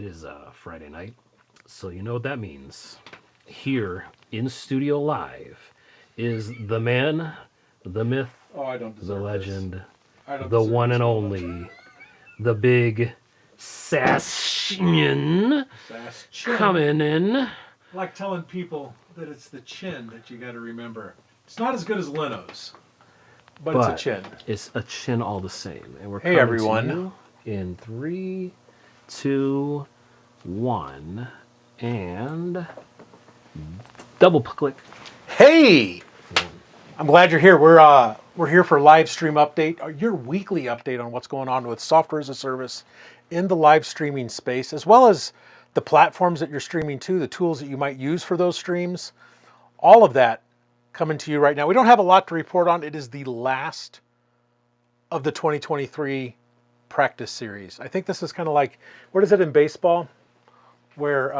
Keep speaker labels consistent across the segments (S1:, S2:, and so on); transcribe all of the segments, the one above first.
S1: It is Friday night, so you know what that means. Here in studio live is the man, the myth,
S2: Oh, I don't
S1: the
S2: deserve this.
S1: legend,
S2: I don't
S1: the
S2: deserve
S1: one
S2: this
S1: and
S2: moment.
S1: only, the big Sashian
S2: Sass chin.
S1: coming in.
S2: I like telling people that it's the chin that you got to remember. It's not as good as Leno's, but it's a
S1: But
S2: chin.
S1: it's a chin all the same. And we're
S2: Hey,
S1: coming
S2: everyone.
S1: to you in 3, 2, 1, and double click.
S2: Hey, I'm glad you're here. We're here for live stream update, your weekly update on what's going on with software as a service in the live streaming space, as well as the platforms that you're streaming to, the tools that you might use for those streams. All of that coming to you right now. We don't have a lot to report on. It is the last of the 2023 practice series. I think this is kind of like, what is it in baseball? Where,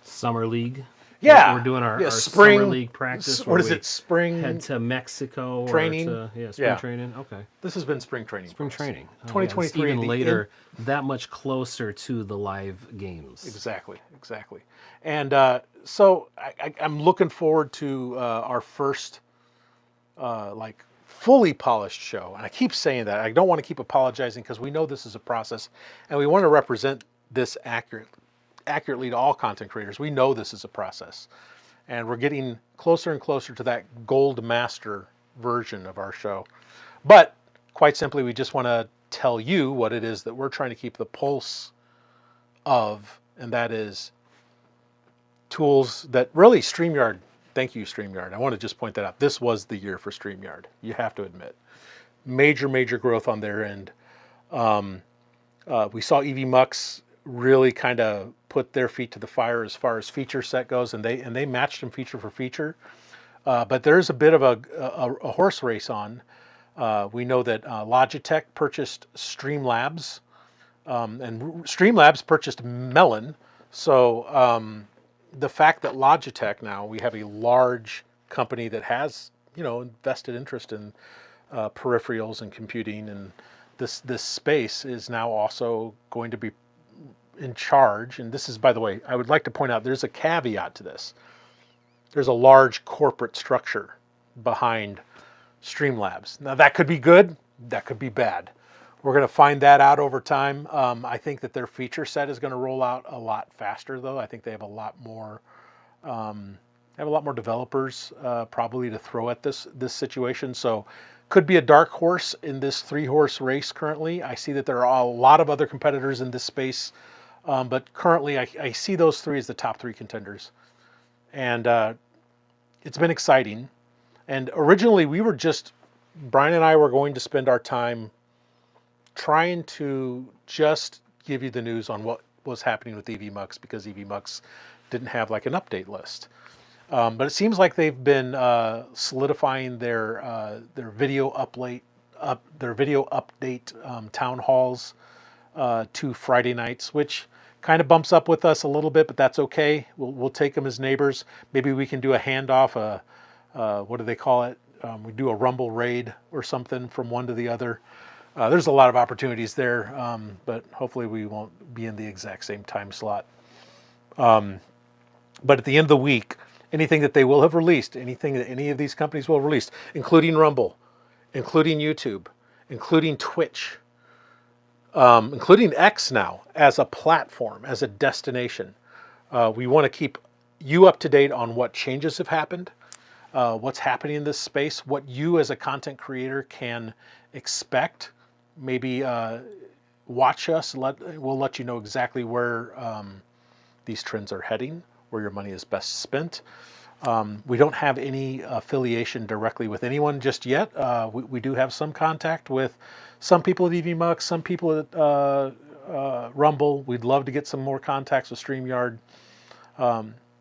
S1: Summer League.
S2: yeah,
S1: We're doing our
S2: spring,
S1: Summer League practice.
S2: what
S1: where
S2: is
S1: we
S2: it, spring
S1: head to Mexico
S2: training?
S1: or to spring
S2: Yeah.
S1: training. Okay,
S2: This has been spring training.
S1: spring
S2: for us.
S1: training. Oh, yeah, it's
S2: 2023,
S1: even
S2: the
S1: later, that much closer to the live games.
S2: Exactly. And so I'm looking forward to our first like fully polished show. And I keep saying that. I don't want to keep apologizing because we know this is a process and we want to represent this accurately to all content creators. We know this is a process. And we're getting closer and closer to that gold master version of our show. But quite simply, we just want to tell you what it is that we're trying to keep the pulse of, and that is tools that really StreamYard, thank you StreamYard. I want to just point that out. This was the year for StreamYard. You have to admit. Major growth on their end. We saw EVMux really kind of put their feet to the fire as far as feature set goes, and they matched them feature for feature. But there's a bit of a horse race on. We know that Logitech purchased Streamlabs, and Streamlabs purchased Melon. So the fact that Logitech now, we have a large company that has, invested interest in peripherals and computing, and this space is now also going to be in charge. And this is, by the way, I would like to point out there's a caveat to this. There's a large corporate structure behind Streamlabs. Now that could be good, that could be bad. We're going to find that out over time. I think that their feature set is going to roll out a lot faster, though. I think they have a lot more developers probably to throw at this situation. So could be a dark horse in this 3-horse race currently. I see that there are a lot of other competitors in this space, but currently I see those 3 as the top 3 contenders. And it's been exciting. And originally Brian and I were going to spend our time trying to just give you the news on what was happening with EVMux, because EVMux didn't have like an update list. But it seems like they've been solidifying their video update town halls to Friday nights, which kind of bumps up with us a little bit, but that's okay. We'll take them as neighbors. Maybe we can do a handoff. What do they call it? We do a Rumble raid or something from one to the other. There's a lot of opportunities there, but hopefully we won't be in the exact same time slot. But at the end of the week, anything that they will have released, anything that any of these companies will have released, including Rumble, including YouTube, including Twitch, including X now as a platform, as a destination, we want to keep you up to date on what changes have happened, what's happening in this space, what you as a content creator can expect. Maybe watch us. We'll let you know exactly where these trends are heading, where your money is best spent. We don't have any affiliation directly with anyone just yet. We do have some contact with some people at EVMux, some people at Rumble. We'd love to get some more contacts with StreamYard.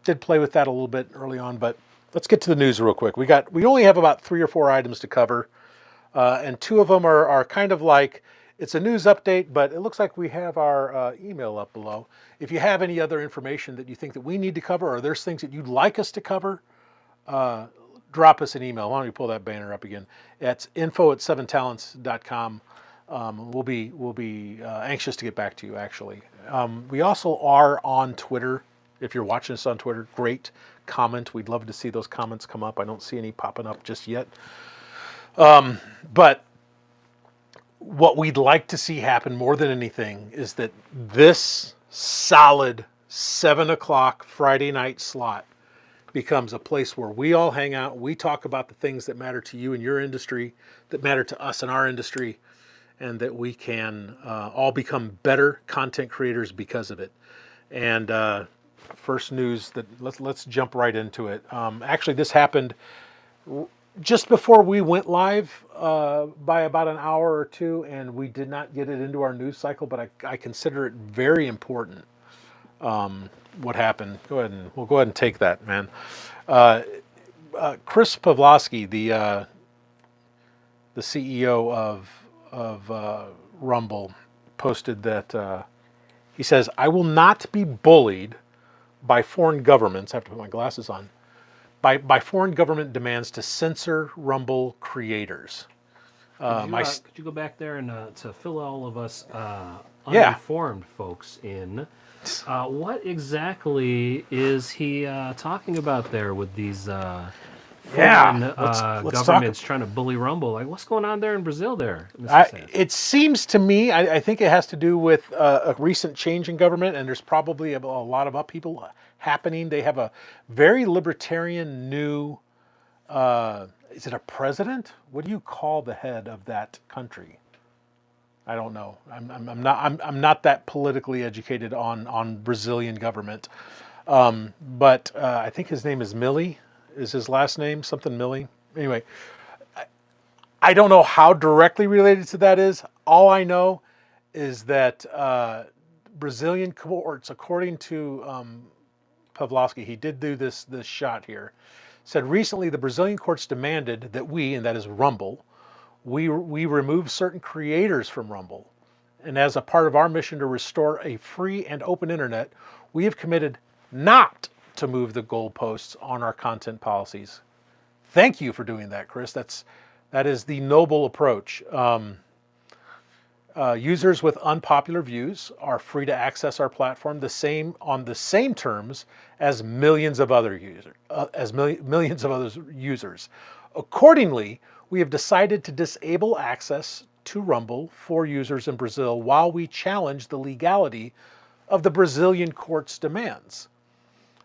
S2: Did play with that a little bit early on, but let's get to the news real quick. We only have about 3 or 4 items to cover. And 2 of them are kind of like, it's a news update, but it looks like we have our email up below. If you have any other information that you think that we need to cover, or there's things that you'd like us to cover, drop us an email. Why don't you pull that banner up again? It's info@7talents.com. We'll be anxious to get back to you. Actually, we also are on Twitter. If you're watching us on Twitter, great comment. We'd love to see those comments come up. I don't see any popping up just yet. But what we'd like to see happen more than anything is that this solid 7 o'clock Friday night slot becomes a place where we all hang out. We talk about the things that matter to you in your industry, that matter to us in our industry, and that we can all become better content creators because of it. And first news that let's jump right into it. Actually, this happened just before we went live by about an hour or two, and we did not get it into our news cycle, but I consider it very important. What happened? We'll go ahead and take that, man. Chris Pavlovsky, the CEO of Rumble, posted that he says, "I will not be bullied by foreign governments." I have to put my glasses on. By foreign government demands to censor Rumble creators.
S1: Could you go back there and to fill all of us
S2: Yeah.
S1: uninformed folks in? What exactly is he talking about there with these foreign
S2: Let's
S1: governments trying to bully Rumble? Like, what's going on there in Brazil there, Mr. Sands?
S2: It seems to me, I think it has to do with a recent change in government, and there's probably a lot of upheaval happening. They have a very libertarian new, is it a president? What do you call the head of that country? I don't know. I'm not that politically educated on Brazilian government, but I think his name is Milei. Is his last name something Milei? Anyway, I don't know how directly related to that is. All I know is that Brazilian courts, according to Pavlovsky, he did do this shot here, said recently the Brazilian courts demanded that we, and that is Rumble, we remove certain creators from Rumble. And as a part of our mission to restore a free and open internet, we have committed not to move the goalposts on our content policies. Thank you for doing that, Chris. That is the noble approach. Users with unpopular views are free to access our platform on the same terms as millions of other users. Accordingly, we have decided to disable access to Rumble for users in Brazil while we challenge the legality of the Brazilian court's demands.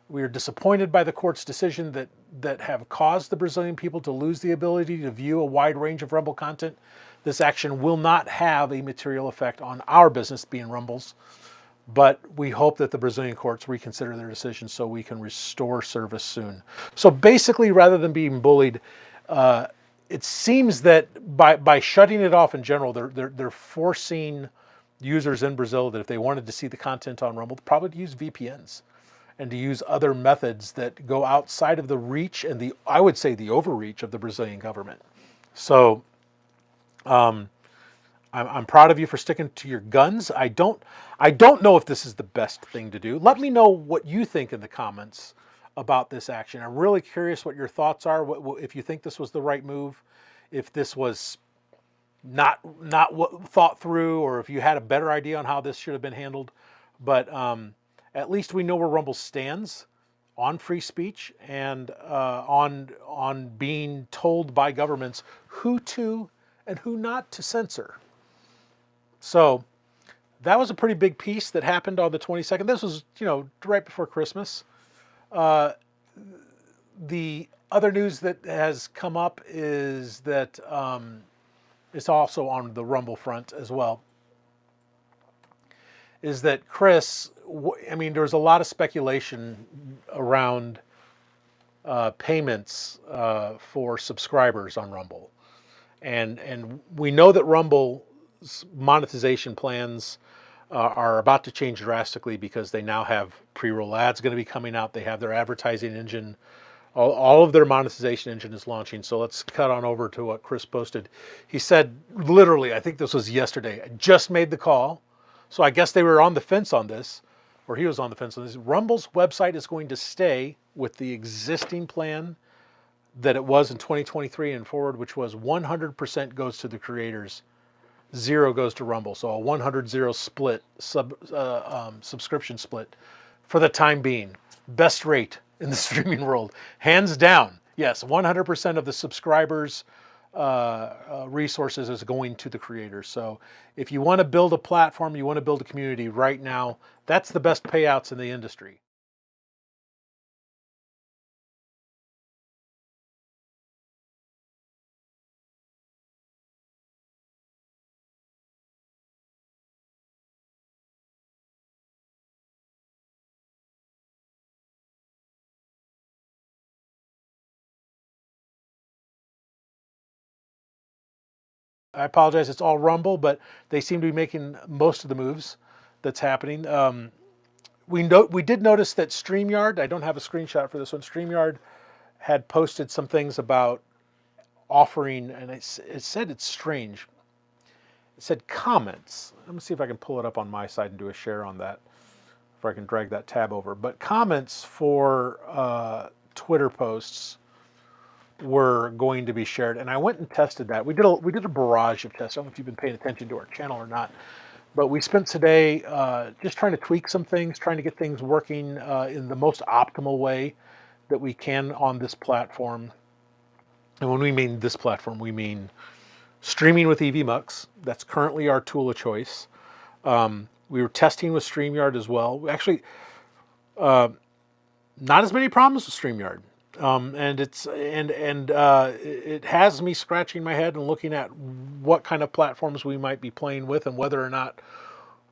S2: We are disappointed by the court's decision that have caused the Brazilian people to lose the ability to view a wide range of Rumble content. This action will not have a material effect on our business, being Rumble's, but we hope that the Brazilian courts reconsider their decision so we can restore service soon. So basically, rather than being bullied, it seems that by shutting it off in general, they're forcing users in Brazil that if they wanted to see the content on Rumble, probably to use VPNs and to use other methods that go outside of the reach and I would say the overreach of the Brazilian government. So I'm proud of you for sticking to your guns. I don't know if this is the best thing to do. Let me know what you think in the comments about this action. I'm really curious what your thoughts are. If you think this was the right move, if this was not thought through, or if you had a better idea on how this should have been handled. But at least we know where Rumble stands on free speech and on being told by governments who to and who not to censor. So that was a pretty big piece that happened on the 22nd. This was, right before Christmas. The other news that has come up is that it's also on the Rumble front as well, is that Chris, there was a lot of speculation around payments for subscribers on Rumble. And we know that Rumble's monetization plans are about to change drastically because they now have pre-roll ads going to be coming out. They have their advertising engine. All of their monetization engine is launching. So let's cut on over to what Chris posted. He said, literally, I think this was yesterday, I just made the call. So I guess they were on the fence on this, or he was on the fence on this. Rumble's website is going to stay with the existing plan that it was in 2023 and forward, which was 100% goes to the creators 0 goes to Rumble. So a 100-0 split, subscription split for the time being. Best rate in the streaming world, hands down. Yes, 100% of the subscribers' resources is going to the creators. So if you want to build a platform, you want to build a community right now, that's the best payouts in the industry. I apologize, it's all Rumble, but they seem to be making most of the moves that's happening. We did notice that StreamYard, I don't have a screenshot for this one, StreamYard had posted some things about offering, and it said it's strange. It said comments. Let me see if I can pull it up on my side and do a share on that, if I can drag that tab over. But comments for Twitter posts were going to be shared, and I went and tested that. We did a barrage of tests. I don't know if you've been paying attention to our channel or not, but we spent today just trying to tweak some things, trying to get things working in the most optimal way that we can on this platform. And when we mean this platform, we mean streaming with EVMux. That's currently our tool of choice. We were testing with StreamYard as well. Actually, not as many problems with StreamYard. And it has me scratching my head and looking at what kind of platforms we might be playing with and whether or not,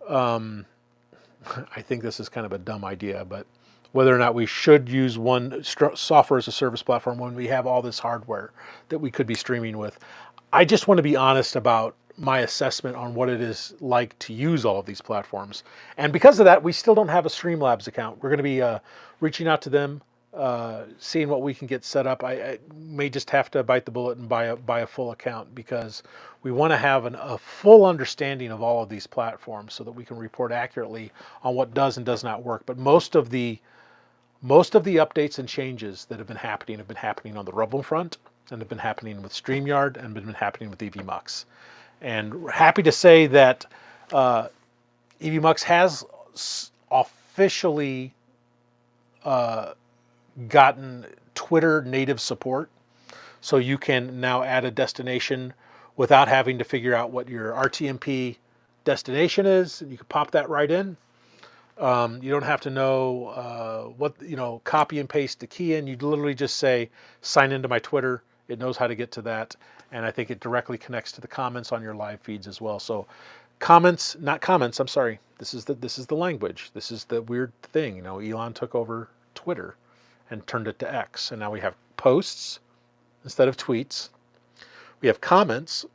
S2: I think this is kind of a dumb idea, but whether or not we should use one software as a service platform when we have all this hardware that we could be streaming with. I just want to be honest about my assessment on what it is like to use all of these platforms. And because of that, we still don't have a Streamlabs account. We're going to be reaching out to them, seeing what we can get set up. I may just have to bite the bullet and buy a full account, because we want to have a full understanding of all of these platforms so that we can report accurately on what does and does not work. But most of the updates and changes that have been happening on the Rumble front, and have been happening with StreamYard, and been happening with EVMux. And we're happy to say that EVMux has officially gotten Twitter native support. So you can now add a destination without having to figure out what your RTMP destination is. You can pop that right in. You don't have to know copy and paste the key in. You literally just say, sign into my Twitter. It knows how to get to that. And I think it directly connects to the comments on your live feeds as well. So comments, not comments, I'm sorry. This is the language. This is the weird thing. Elon took over Twitter and turned it to X. And now we have posts instead of tweets. We have comments,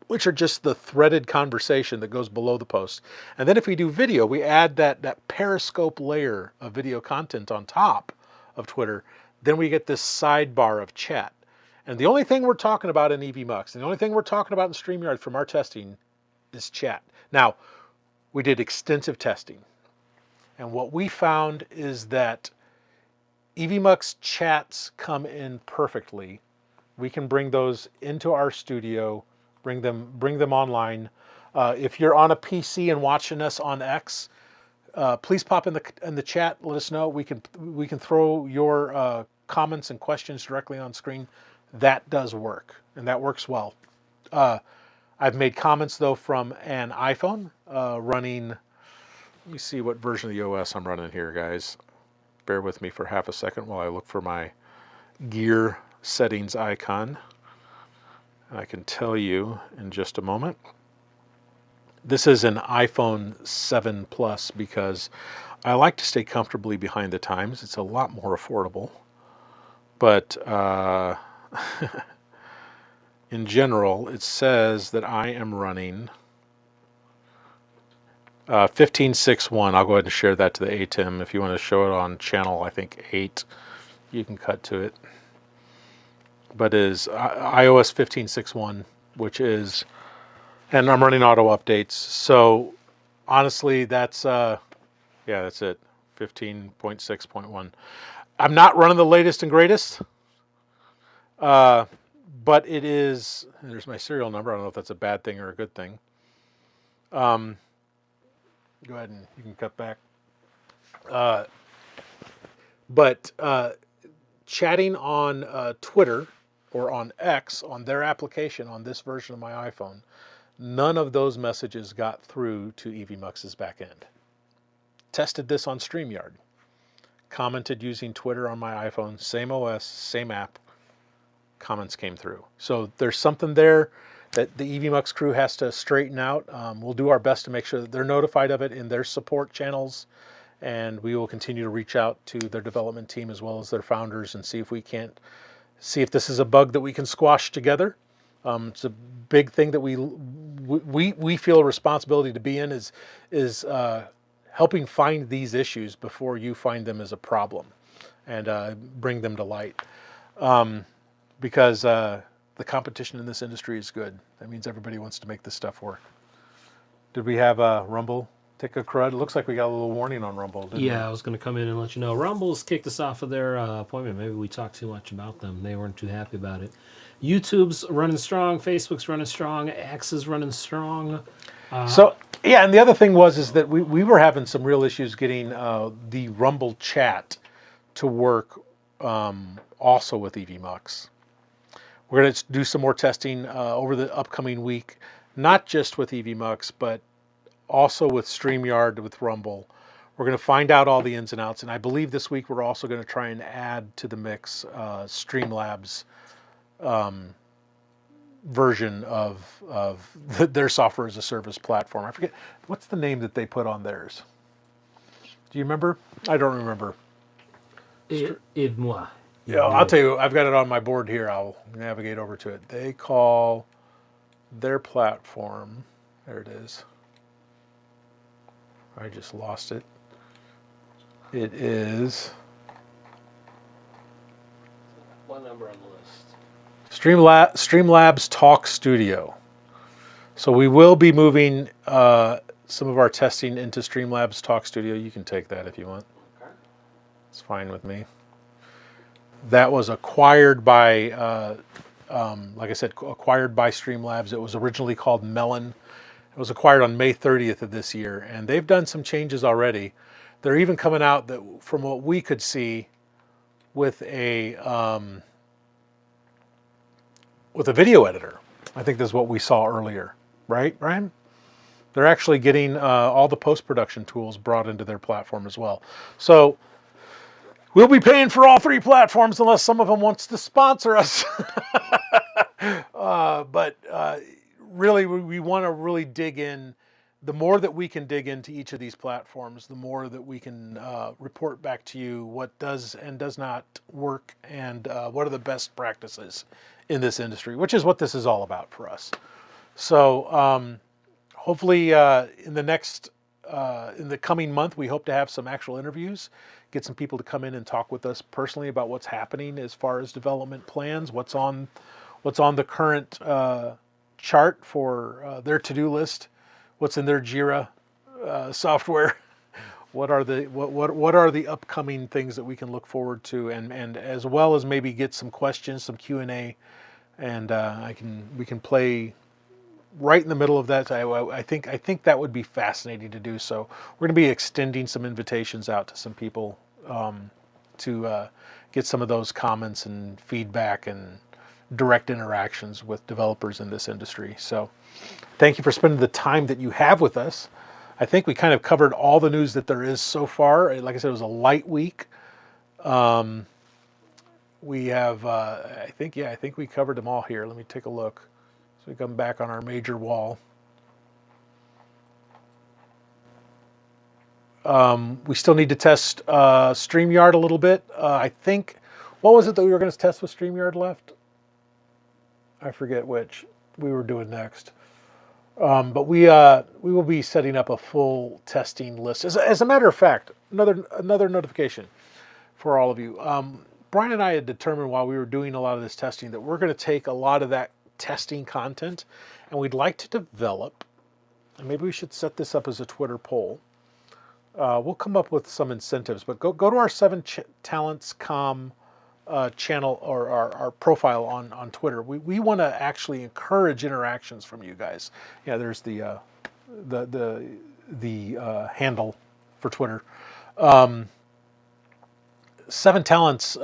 S2: which are just the threaded conversation that goes below the post. And then if we do video, we add that Periscope layer of video content on top of Twitter. Then we get this sidebar of chat. And the only thing we're talking about in EVMux, and the only thing we're talking about in StreamYard from our testing, is chat. Now, we did extensive testing. And what we found is that EVMux chats come in perfectly. We can bring those into our studio, bring them online. If you're on a PC and watching us on X, please pop in the chat. Let us know. We can throw your comments and questions directly on screen. That does work, and that works well. I've made comments though from an iPhone running. Let me see what version of the OS I'm running here, guys. Bear with me for half a second while I look for my gear settings icon. I can tell you in just a moment. This is an iPhone 7 Plus because I like to stay comfortably behind the times. It's a lot more affordable. But in general, it says that I am running 15.6.1. I'll go ahead and share that to the ATEM. If you want to show it on channel, I think 8, you can cut to it. But is iOS 15.6.1, which is, and I'm running auto updates. So honestly, that's that's it, 15.6.1. I'm not running the latest and greatest, but it is, there's my serial number. I don't know if that's a bad thing or a good thing. Go ahead and you can cut back. But chatting on Twitter or on X on their application on this version of my iPhone, none of those messages got through to EVMUX's backend. Tested this on StreamYard. Commented using Twitter on my iPhone, same OS, same app. Comments came through. So there's something there that the EVMUX crew has to straighten out. We'll do our best to make sure that they're notified of it in their support channels, and we will continue to reach out to their development team as well as their founders and see if this is a bug that we can squash together. It's a big thing that we feel a responsibility to be in is helping find these issues before you find them as a problem and bring them to light. Because the competition in this industry is good. That means everybody wants to make this stuff work. Did we have Rumble take a crud? It looks like we got a little warning on Rumble, didn't we?
S1: Yeah, I was going to come in and let you know. Rumble's kicked us off of their appointment. Maybe we talked too much about them. They weren't too happy about it. YouTube's running strong. Facebook's running strong. X is running strong.
S2: So yeah, and the other thing is that we were having some real issues getting the Rumble chat to work also with EVMUX. We're going to do some more testing over the upcoming week, not just with EVMUX, but also with StreamYard, with Rumble. We're going to find out all the ins and outs, and I believe this week we're also going to try and add to the mix Streamlabs version of their software as a service platform. I forget, what's the name that they put on theirs? Do you remember? I don't remember.
S1: Moi.
S2: Yeah, I'll tell you, I've got it on my board here. I'll navigate over to it. They call their platform, there it is. I just lost it. It is
S1: One number on the list.
S2: Streamlabs Talk Studio. So we will be moving some of our testing into Streamlabs Talk Studio. You can take that if you want.
S1: Okay.
S2: It's fine with me. That was acquired by, like I said, acquired by Streamlabs. It was originally called Melon. It was acquired on May 30th of this year, and they've done some changes already. They're even coming out, that, from what we could see, with a video editor. I think that's what we saw earlier, right, Brian? They're actually getting all the post-production tools brought into their platform as well. So we'll be paying for all three platforms unless some of them wants to sponsor us. But really, we want to really dig in. The more that we can dig into each of these platforms, the more that we can report back to you what does and does not work, and what are the best practices in this industry, which is what this is all about for us. So hopefully in the coming month, we hope to have some actual interviews, get some people to come in and talk with us personally about what's happening as far as development plans, what's on the current chart for their to-do list, what's in their Jira software, what are the upcoming things that we can look forward to, and as well as maybe get some questions, some Q&A, and we can play right in the middle of that. I think that would be fascinating to do. So we're going to be extending some invitations out to some people to get some of those comments and feedback and direct interactions with developers in this industry. So thank you for spending the time that you have with us. I think we kind of covered all the news that there is so far. Like I said, it was a light week. We have, I think we covered them all here. Let me take a look. So we come back on our major wall. We still need to test StreamYard a little bit. I think, what was it that we were going to test with StreamYard left? I forget which we were doing next. But we will be setting up a full testing list. As a matter of fact, another notification for all of you. Brian and I had determined while we were doing a lot of this testing that we're going to take a lot of that testing content, and we'd like to develop, and maybe we should set this up as a Twitter poll. We'll come up with some incentives, but go to our 7 Talents Com channel or our profile on Twitter. We want to actually encourage interactions from you guys. Yeah, there's the handle for Twitter. Seven Talents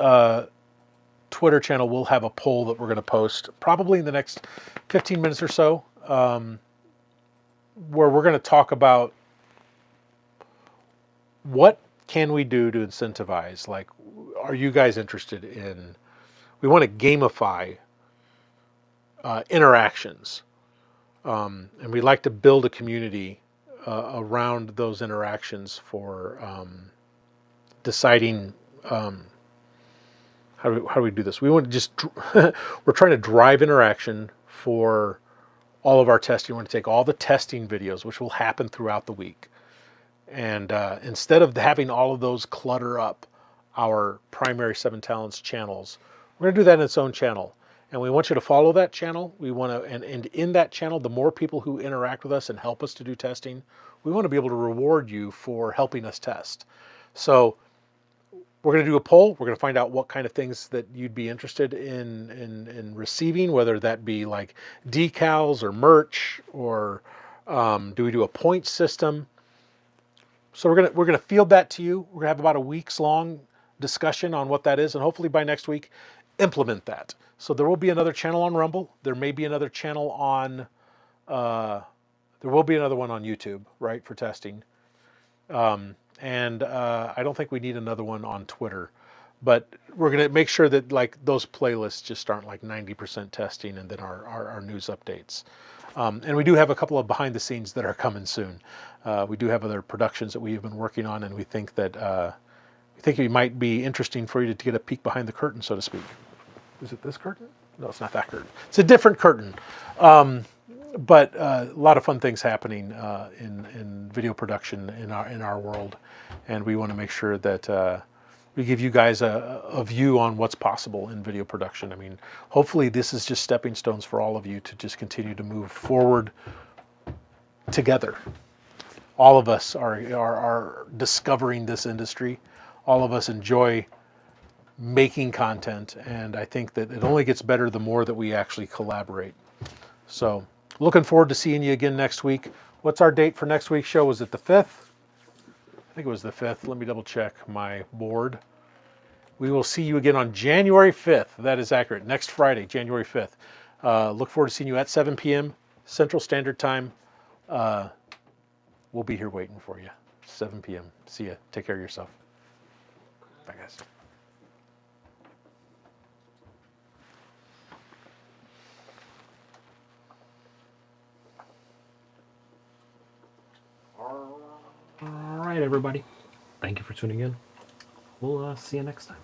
S2: Twitter channel will have a poll that we're going to post probably in the next 15 minutes or so, where we're going to talk about what can we do to incentivize. Like, are you guys interested in? We want to gamify interactions, and we like to build a community around those interactions for deciding. How do we do this? We want to just, we're trying to drive interaction for all of our testing. We want to take all the testing videos, which will happen throughout the week. And instead of having all of those clutter up our primary Seven Talents channels, we're going to do that in its own channel. And we want you to follow that channel. We want to, and in that channel, the more people who interact with us and help us to do testing, we want to be able to reward you for helping us test. So we're going to do a poll. We're going to find out what kind of things that you'd be interested in receiving, whether that be like decals or merch, or do we do a point system? So we're gonna field that to you. We're gonna have about a week's long discussion on what that is, and hopefully by next week, implement that. So there will be another channel on Rumble. There may be another channel on. There will be another one on YouTube, right, for testing. And I don't think we need another one on Twitter, but we're going to make sure that like those playlists just aren't like 90% testing and then our news updates. And we do have a couple of behind the scenes that are coming soon. We do have other productions that we've been working on, and we think that it might be interesting for you to get a peek behind the curtain, so to speak. Is it this curtain? No, it's not that curtain. It's a different curtain. But a lot of fun things happening in video production in our world, and we want to make sure that we give you guys a view on what's possible in video production. I mean, hopefully this is just stepping stones for all of you to just continue to move forward together. All of us are discovering this industry. All of us enjoy making content, and I think that it only gets better the more that we actually collaborate. So looking forward to seeing you again next week. What's our date for next week's show? Was it the 5th? I think it was the 5th. Let me double check my board. We will see you again on January 5th. That is accurate. Next Friday, January 5th. Look forward to seeing you at 7 p.m. Central Standard Time. We'll be here waiting for you. 7 p.m. See ya. Take care of yourself. Bye, guys.
S1: All right, everybody. Thank you for tuning in. We'll see you next time.